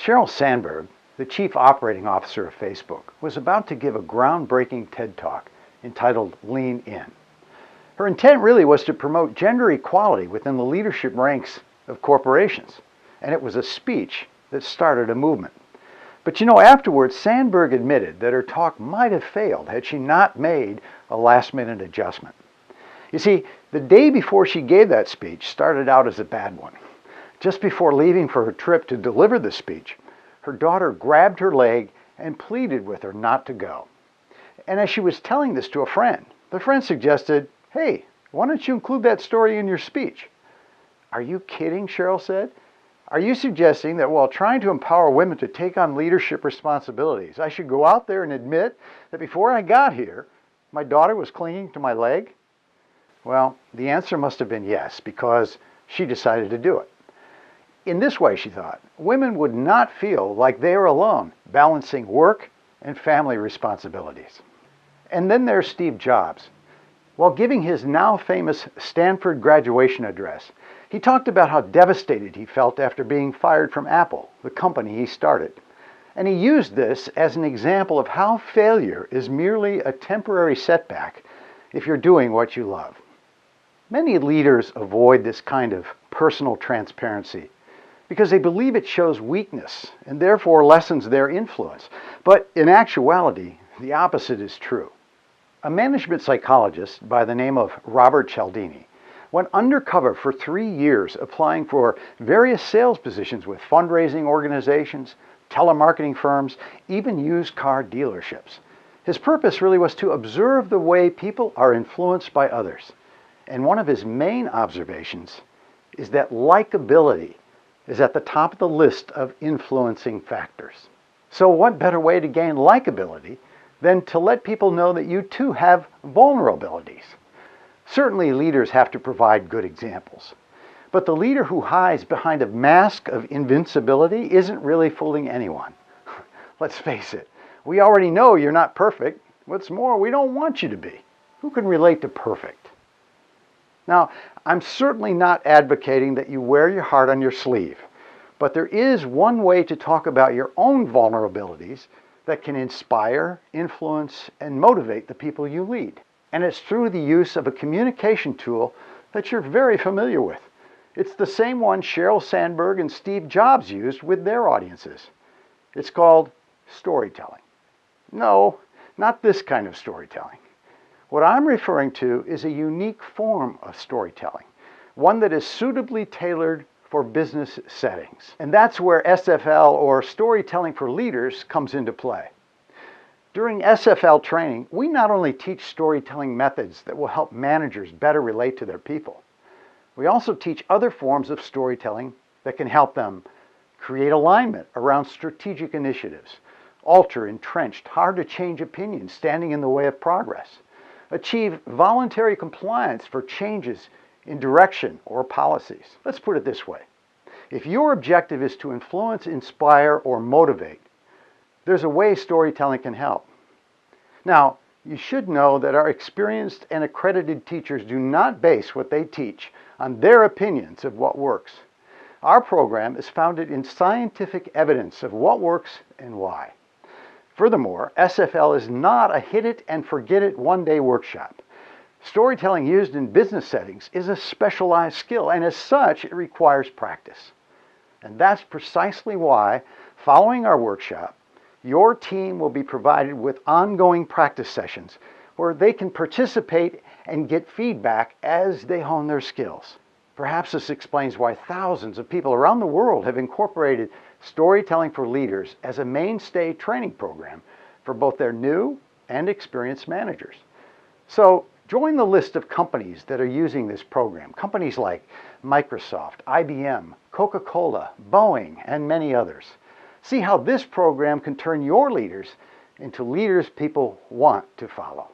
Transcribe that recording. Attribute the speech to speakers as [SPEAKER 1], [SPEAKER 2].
[SPEAKER 1] Sheryl Sandberg, the chief operating officer of Facebook, was about to give a groundbreaking TED Talk entitled Lean In. Her intent really was to promote gender equality within the leadership ranks of corporations, and it was a speech that started a movement. But afterwards, Sandberg admitted that her talk might have failed had she not made a last-minute adjustment. You see, the day before she gave that speech started out as a bad one. Just before leaving for her trip to deliver the speech, her daughter grabbed her leg and pleaded with her not to go. And as she was telling this to a friend, the friend suggested, "Hey, why don't you include that story in your speech?" "Are you kidding?" Sheryl said. "Are you suggesting that while trying to empower women to take on leadership responsibilities, I should go out there and admit that before I got here, my daughter was clinging to my leg?" Well, the answer must have been yes, because she decided to do it. In this way, she thought, women would not feel like they are alone balancing work and family responsibilities. And then there's Steve Jobs. While giving his now famous Stanford graduation address, he talked about how devastated he felt after being fired from Apple, the company he started. And he used this as an example of how failure is merely a temporary setback if you're doing what you love. Many leaders avoid this kind of personal transparency because they believe it shows weakness and therefore lessens their influence. But in actuality, the opposite is true. A management psychologist by the name of Robert Cialdini went undercover for 3 years applying for various sales positions with fundraising organizations, telemarketing firms, even used car dealerships. His purpose really was to observe the way people are influenced by others. And one of his main observations is that likability is at the top of the list of influencing factors. So what better way to gain likability than to let people know that you too have vulnerabilities? Certainly leaders have to provide good examples. But the leader who hides behind a mask of invincibility isn't really fooling anyone. Let's face it, we already know you're not perfect. What's more, we don't want you to be. Who can relate to perfect? Now, I'm certainly not advocating that you wear your heart on your sleeve, but there is one way to talk about your own vulnerabilities that can inspire, influence, and motivate the people you lead. And it's through the use of a communication tool that you're very familiar with. It's the same one Sheryl Sandberg and Steve Jobs used with their audiences. It's called storytelling. No, not this kind of storytelling. What I'm referring to is a unique form of storytelling, one that is suitably tailored for business settings. And that's where SFL, or Storytelling for Leaders, comes into play. During SFL training, we not only teach storytelling methods that will help managers better relate to their people, we also teach other forms of storytelling that can help them create alignment around strategic initiatives, alter entrenched, hard-to-change opinions standing in the way of progress, achieve voluntary compliance for changes in direction or policies. Let's put it this way. If your objective is to influence, inspire, or motivate, there's a way storytelling can help. Now, you should know that our experienced and accredited teachers do not base what they teach on their opinions of what works. Our program is founded in scientific evidence of what works and why. Furthermore, SFL is not a hit-it-and-forget-it one-day workshop. Storytelling used in business settings is a specialized skill, and as such, it requires practice. And that's precisely why, following our workshop, your team will be provided with ongoing practice sessions where they can participate and get feedback as they hone their skills. Perhaps this explains why thousands of people around the world have incorporated Storytelling for Leaders as a mainstay training program for both their new and experienced managers. So join the list of companies that are using this program. Companies like Microsoft, IBM, Coca-Cola, Boeing, and many others. See how this program can turn your leaders into leaders people want to follow.